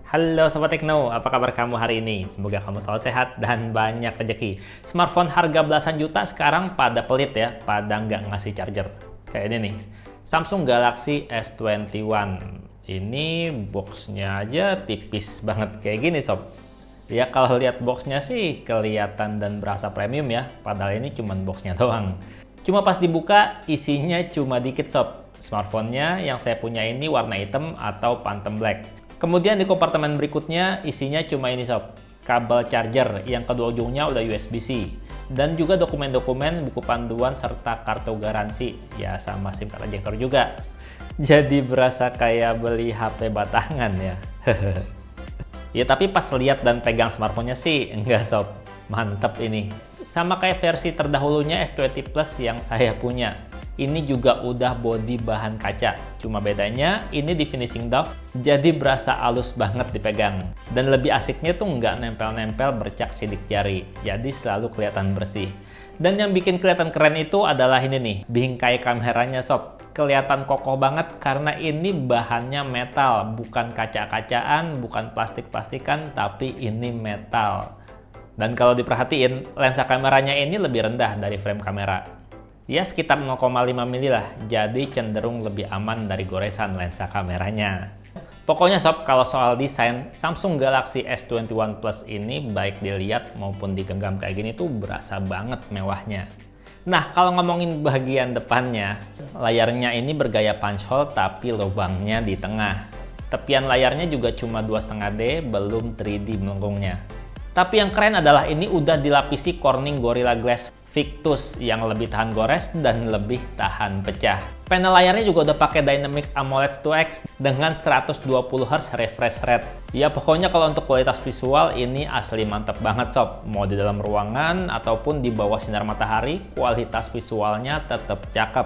Halo Sobat Tekno, apa kabar kamu hari ini? Semoga kamu selalu sehat dan banyak rezeki. Smartphone harga belasan juta sekarang pada pelit ya, pada nggak ngasih charger. Kayak ini nih, Samsung Galaxy S21. Ini boxnya aja tipis banget kayak gini sob. Ya kalau lihat boxnya sih kelihatan dan berasa premium ya, padahal ini cuma boxnya doang. Cuma pas dibuka isinya cuma dikit sob. Smartphone-nya yang saya punya ini warna hitam atau Phantom Black. Kemudian di kompartemen berikutnya isinya cuma ini sob, kabel charger yang kedua ujungnya udah USB-C dan juga dokumen-dokumen, buku panduan serta kartu garansi ya sama SIM card ejector juga. Jadi berasa kayak beli HP batangan ya. Ya tapi pas lihat dan pegang smartphone-nya sih enggak sob, mantep ini. Sama kayak versi terdahulunya S20 Plus yang saya punya. Ini juga udah bodi bahan kaca, cuma bedanya ini di finishing doff jadi berasa halus banget dipegang. Dan lebih asiknya tuh nggak nempel-nempel bercak sidik jari, jadi selalu kelihatan bersih. Dan yang bikin kelihatan keren itu adalah ini nih, bingkai kameranya sob. Kelihatan kokoh banget karena ini bahannya metal, bukan kaca-kacaan, bukan plastik-plastikan, tapi ini metal. Dan kalau diperhatiin, lensa kameranya ini lebih rendah dari frame kamera. Ya sekitar 0,5 mili lah, jadi cenderung lebih aman dari goresan lensa kameranya. Pokoknya sob, kalau soal desain, Samsung Galaxy S21 Plus ini baik dilihat maupun digenggam kayak gini tuh berasa banget mewahnya. Nah, kalau ngomongin bagian depannya, layarnya ini bergaya punch hole tapi lubangnya di tengah. Tepian layarnya juga cuma 2,5D, belum 3D melengkungnya. Tapi yang keren adalah ini udah dilapisi Corning Gorilla Glass Victus yang lebih tahan gores dan lebih tahan pecah. Panel layarnya juga udah pakai Dynamic AMOLED 2X dengan 120 Hz refresh rate. Ya pokoknya kalau untuk kualitas visual ini asli mantep banget sob. Mau di dalam ruangan ataupun di bawah sinar matahari, kualitas visualnya tetap cakep.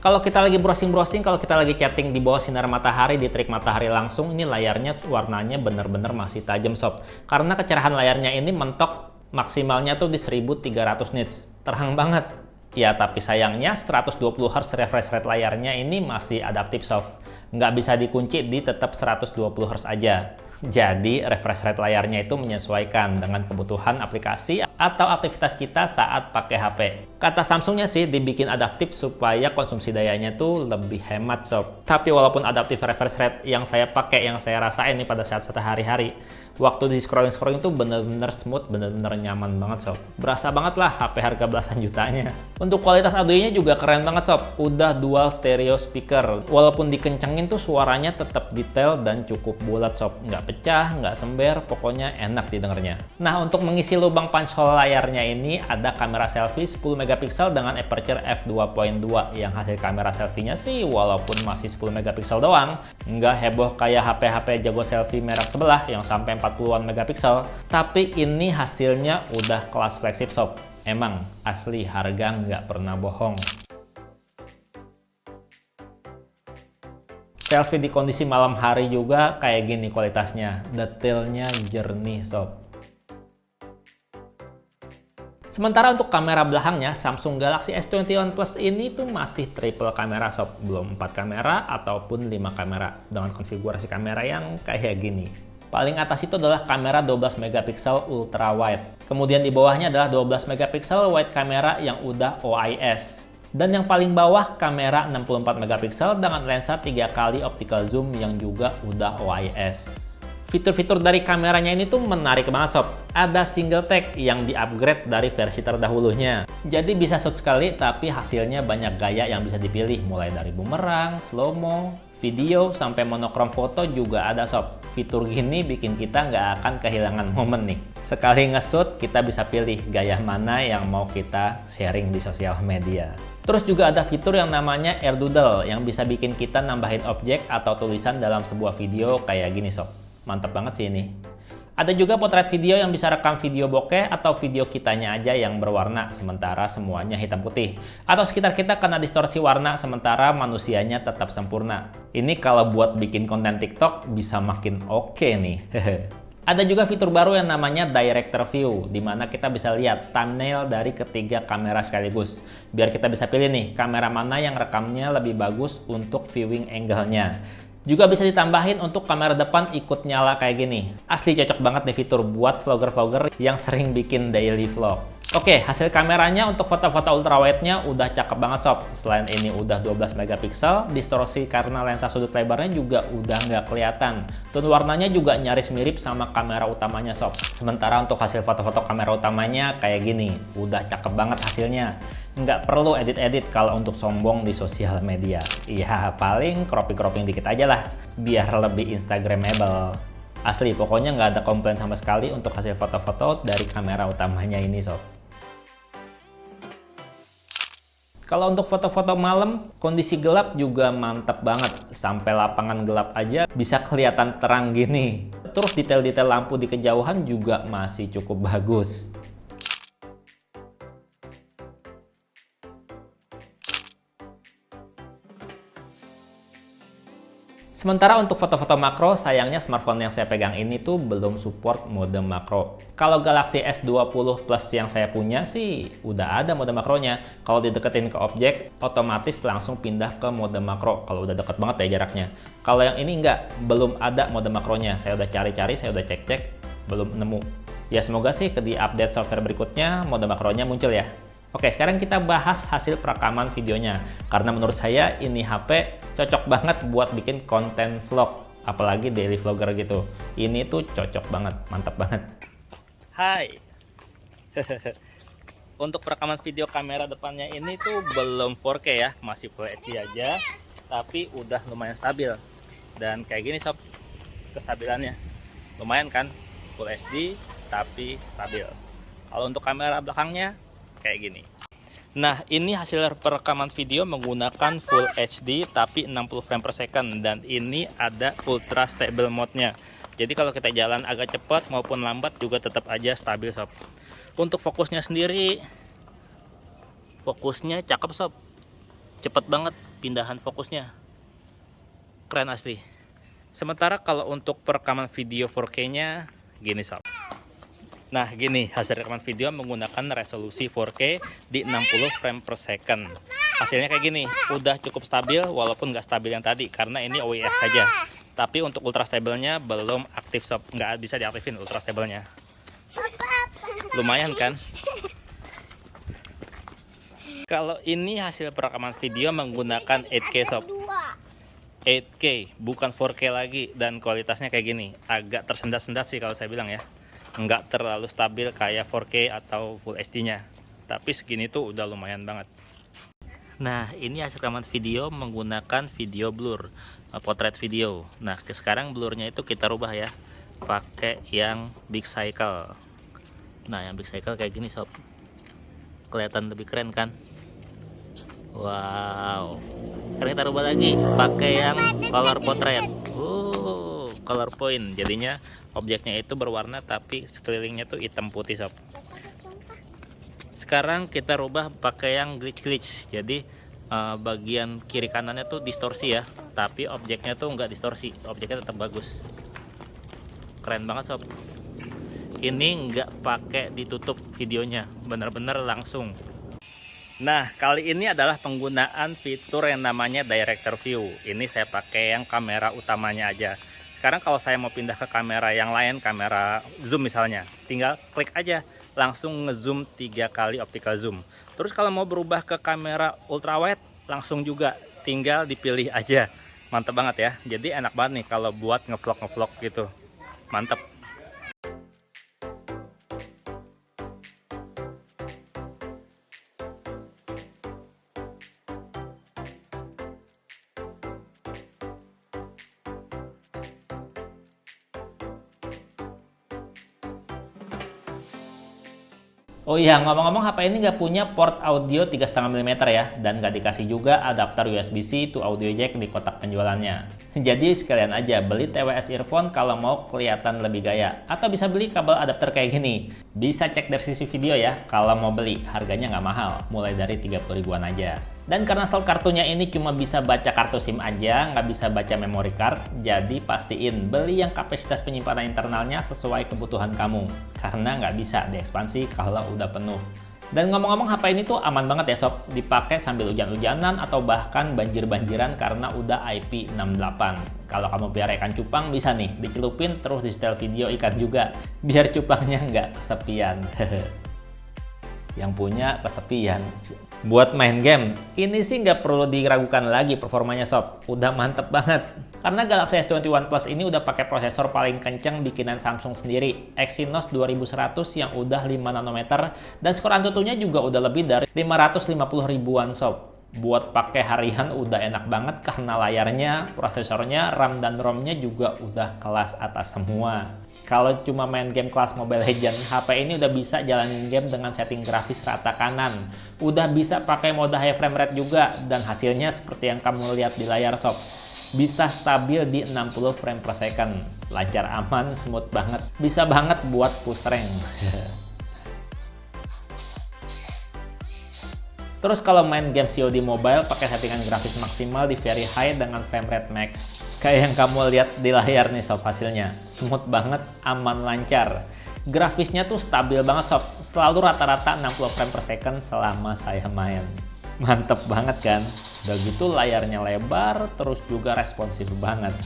Kalau kita lagi browsing-browsing, kalau kita lagi chatting di bawah sinar matahari, di terik matahari langsung, ini layarnya warnanya bener-bener masih tajam sob. Karena kecerahan layarnya ini mentok maksimalnya tuh di 1300 nits, terang banget. Ya tapi sayangnya 120 Hz refresh rate layarnya ini masih adaptif soft, nggak bisa dikunci di tetap 120 Hz aja. Jadi refresh rate layarnya itu menyesuaikan dengan kebutuhan aplikasi atau aktivitas kita saat pakai HP. Kata Samsungnya sih dibikin adaptif supaya konsumsi dayanya tuh lebih hemat sob. Tapi walaupun adaptif refresh rate yang saya pakai, yang saya rasain nih pada saat sehari-hari, waktu di scrolling tuh bener-bener smooth, bener-bener nyaman banget sob. Berasa banget lah HP harga belasan jutanya. Untuk kualitas audionya juga keren banget sob. Udah dual stereo speaker. Walaupun dikencengin tuh suaranya tetap detail dan cukup bulat sob. Nggak pecah, nggak sember, pokoknya enak didengarnya. Nah untuk mengisi lubang punch hole layarnya ini ada kamera selfie 10 megapiksel dengan aperture f2.2 yang hasil kamera selfie-nya sih walaupun masih 10 megapiksel doang, nggak heboh kayak HP-HP jago selfie merek sebelah yang sampai 40-an megapiksel, tapi ini hasilnya udah kelas flagship sob. Emang asli harga nggak pernah bohong. Selfie di kondisi malam hari juga kayak gini kualitasnya, detailnya jernih sob. Sementara untuk kamera belakangnya, Samsung Galaxy S21 Plus ini tuh masih triple kamera sob, belum 4 kamera ataupun 5 kamera dengan konfigurasi kamera yang kayak gini. Paling atas itu adalah kamera 12 megapiksel ultra wide. Kemudian di bawahnya adalah 12 megapiksel wide kamera yang udah OIS. Dan yang paling bawah kamera 64 megapiksel dengan lensa 3 kali optical zoom yang juga udah OIS. Fitur-fitur dari kameranya ini tuh menarik banget sob. Ada single take yang di-upgrade dari versi terdahulunya. Jadi bisa shoot sekali tapi hasilnya banyak gaya yang bisa dipilih. Mulai dari bumerang, slow-mo, video, sampai monokrom foto juga ada sob. Fitur gini bikin kita nggak akan kehilangan momen nih. Sekali nge-shoot kita bisa pilih gaya mana yang mau kita sharing di sosial media. Terus juga ada fitur yang namanya AirDoodle yang bisa bikin kita nambahin objek atau tulisan dalam sebuah video kayak gini sob. Mantap banget sih ini. Ada juga potret video yang bisa rekam video bokeh atau video kitanya aja yang berwarna sementara semuanya hitam putih. Atau sekitar kita kena distorsi warna sementara manusianya tetap sempurna. Ini kalau buat bikin konten TikTok bisa makin oke nih. Ada juga fitur baru yang namanya Director View, di mana kita bisa lihat thumbnail dari ketiga kamera sekaligus. Biar kita bisa pilih nih, kamera mana yang rekamnya lebih bagus untuk viewing angle-nya. Juga bisa ditambahin untuk kamera depan ikut nyala kayak gini. Asli cocok banget nih fitur buat vlogger-vlogger yang sering bikin daily vlog. Oke, hasil kameranya untuk foto-foto ultrawide-nya udah cakep banget sob. Selain ini udah 12 megapiksel, distorsi karena lensa sudut lebarnya juga udah nggak kelihatan. Tone warnanya juga nyaris mirip sama kamera utamanya sob. Sementara untuk hasil foto-foto kamera utamanya kayak gini, udah cakep banget hasilnya. Nggak perlu edit-edit kalau untuk sombong di sosial media. Iya, paling cropping-cropping dikit aja lah, biar lebih instagramable. Asli, pokoknya nggak ada komplain sama sekali untuk hasil foto-foto dari kamera utamanya ini sob. Kalau untuk foto-foto malam, kondisi gelap juga mantap banget. Sampai lapangan gelap aja bisa kelihatan terang gini. Terus detail-detail lampu di kejauhan juga masih cukup bagus. Sementara untuk foto-foto makro, sayangnya smartphone yang saya pegang ini tuh belum support mode makro. Kalau Galaxy S20 Plus yang saya punya sih udah ada mode makronya. Kalau dideketin ke objek, otomatis langsung pindah ke mode makro kalau udah deket banget ya jaraknya. Kalau yang ini enggak, belum ada mode makronya. Saya udah cari-cari, saya udah cek-cek, belum nemu. Ya semoga sih di update software berikutnya mode makronya muncul ya. Oke, sekarang kita bahas hasil perekaman videonya. Karena menurut saya ini HP cocok banget buat bikin konten vlog. Apalagi daily vlogger gitu. Ini tuh cocok banget, mantap banget. Hai. Untuk perekaman video kamera depannya ini tuh belum 4K ya. Masih Full HD aja. Tapi udah lumayan stabil. Dan kayak gini sob, kestabilannya. Lumayan kan? Full HD, tapi stabil. Kalau untuk kamera belakangnya, kayak gini. Nah, ini hasil perekaman video menggunakan Full HD tapi 60 frame per second, dan ini ada Ultra Stable mode-nya. Jadi kalau kita jalan agak cepat maupun lambat juga tetap aja stabil sob. Untuk fokusnya sendiri, fokusnya cakep sob. Cepet banget pindahan fokusnya. Keren asli. Sementara kalau untuk perekaman video 4K-nya gini sob. Nah gini hasil rekaman video menggunakan resolusi 4K di 60 frame per second. Hasilnya kayak gini, udah cukup stabil walaupun nggak stabil yang tadi karena ini OIS saja. Tapi untuk ultra stabilnya belum aktif sob, nggak bisa diaktifin ultra stabilnya. Lumayan kan? Kalau ini hasil perekaman video menggunakan 8K sob. 8K bukan 4K lagi, dan kualitasnya kayak gini, agak tersendat-sendat sih kalau saya bilang ya. Nggak terlalu stabil kayak 4K atau Full HD-nya, tapi segini tuh udah lumayan banget. Nah ini hasil rekaman video menggunakan video blur, potret video. Nah sekarang blurnya itu kita rubah ya, pakai yang big cycle. Nah yang big cycle kayak gini sob, kelihatan lebih keren kan? Wow. Sekarang kita rubah lagi pakai yang color portrait. Color point, jadinya objeknya itu berwarna tapi sekelilingnya tuh hitam putih sob. Sekarang kita rubah pakai yang glitch, jadi bagian kiri kanannya tuh distorsi ya, tapi objeknya tuh nggak distorsi, objeknya tetap bagus. Keren banget sob. Ini nggak pakai ditutup videonya, bener-bener langsung. Nah kali ini adalah penggunaan fitur yang namanya director view. Ini saya pakai yang kamera utamanya aja. Sekarang kalau saya mau pindah ke kamera yang lain, kamera zoom misalnya, tinggal klik aja, langsung ngezoom 3 kali optical zoom. Terus kalau mau berubah ke kamera ultrawide, langsung juga tinggal dipilih aja. Mantep banget ya, jadi enak banget nih kalau buat ngevlog gitu. Mantep. Oh iya, ngomong-ngomong HP ini nggak punya port audio 3,5 mm ya, dan nggak dikasih juga adapter USB-C to audio jack di kotak penjualannya. Jadi sekalian aja beli TWS earphone kalau mau kelihatan lebih gaya, atau bisa beli kabel adapter kayak gini. Bisa cek dari sisi video ya, kalau mau beli harganya nggak mahal, mulai dari 30 ribuan aja. Dan karena slot kartunya ini cuma bisa baca kartu SIM aja, nggak bisa baca memory card, jadi pastiin beli yang kapasitas penyimpanan internalnya sesuai kebutuhan kamu, karena nggak bisa diekspansi kalau udah penuh. Dan ngomong-ngomong, HP ini tuh aman banget ya sob, dipakai sambil hujan-hujanan atau bahkan banjir-banjiran karena udah IP68. Kalau kamu pelihara ikan cupang bisa nih dicelupin terus di setel video ikan juga, biar cupangnya nggak kesepian. Yang punya kesepian. Buat main game, ini sih nggak perlu diragukan lagi performanya sob, udah mantep banget. Karena Galaxy S21 Plus ini udah pakai prosesor paling kenceng bikinan Samsung sendiri, Exynos 2100 yang udah 5 nanometer, dan skor AnTuTu-nya juga udah lebih dari 550 ribuan sob. Buat pakai harian udah enak banget karena layarnya, prosesornya, RAM dan ROM-nya juga udah kelas atas semua. Kalau cuma main game kelas Mobile Legends, HP ini udah bisa jalanin game dengan setting grafis rata kanan. Udah bisa pakai mode high frame rate juga, dan hasilnya seperti yang kamu lihat di layar sob. Bisa stabil di 60 frame per second. Lancar, aman, smooth banget. Bisa banget buat push rank. Terus kalau main game COD Mobile pakai settingan grafis maksimal di very high dengan frame rate max. Kayak yang kamu lihat di layar nih sob hasilnya. Smooth banget, aman, lancar. Grafisnya tuh stabil banget sob. Selalu rata-rata 60 frame per second selama saya main. Mantep banget kan? Udah gitu layarnya lebar, terus juga responsif banget.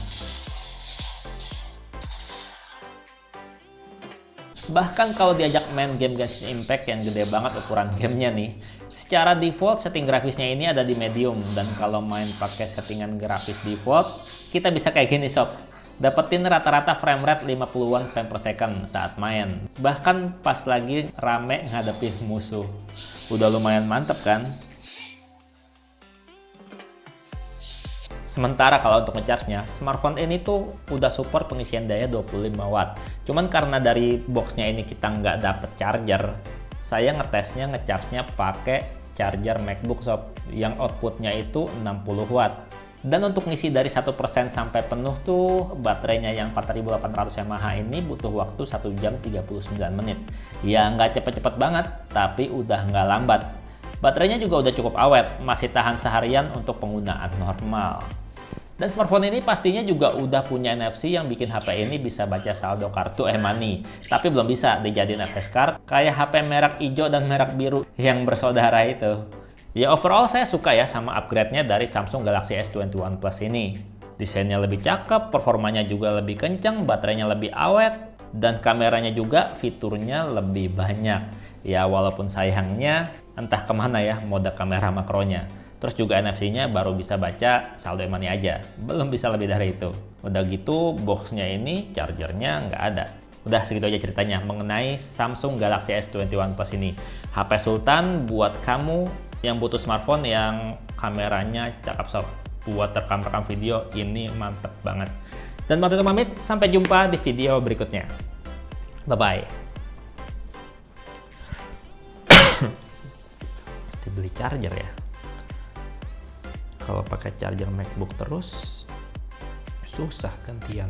Bahkan kalau diajak main game Genshin Impact yang gede banget ukuran gamenya nih, secara default setting grafisnya ini ada di medium, dan kalau main pakai settingan grafis default, kita bisa kayak gini sob. Dapetin rata-rata frame rate 50-an frame per second saat main. Bahkan pas lagi rame ngadepin musuh. Udah lumayan mantep kan? Sementara kalau untuk ngecharge-nya, smartphone ini tuh udah support pengisian daya 25 watt. Cuman karena dari boxnya ini kita nggak dapet charger, saya ngetesnya ngecharge-nya pakai charger MacBook sob, yang outputnya itu 60 watt. Dan untuk ngisi dari 1% sampai penuh tuh, baterainya yang 4800 mAh ini butuh waktu 1 jam 39 menit. Ya nggak cepet-cepet banget, tapi udah nggak lambat. Baterainya juga udah cukup awet, masih tahan seharian untuk penggunaan normal. Dan smartphone ini pastinya juga udah punya NFC yang bikin HP ini bisa baca saldo kartu e-money. Tapi belum bisa dijadiin access card kayak HP merek hijau dan merek biru yang bersaudara itu. Ya overall saya suka ya sama upgrade-nya dari Samsung Galaxy S21 Plus ini. Desainnya lebih cakep, performanya juga lebih kencang, baterainya lebih awet, dan kameranya juga fiturnya lebih banyak. Ya walaupun sayangnya entah kemana ya mode kamera makronya. Terus juga NFC-nya baru bisa baca saldo e-money aja, belum bisa lebih dari itu. Udah gitu boxnya ini chargernya nggak ada. Udah segitu aja ceritanya mengenai Samsung Galaxy S21 Plus ini. HP Sultan buat kamu yang butuh smartphone yang kameranya cakep sob. Buat rekam-rekam video ini mantep banget. Dan waktu itu pamit, sampai jumpa di video berikutnya. Bye-bye. Mesti beli charger ya. Kalau pakai charger MacBook terus susah gantian.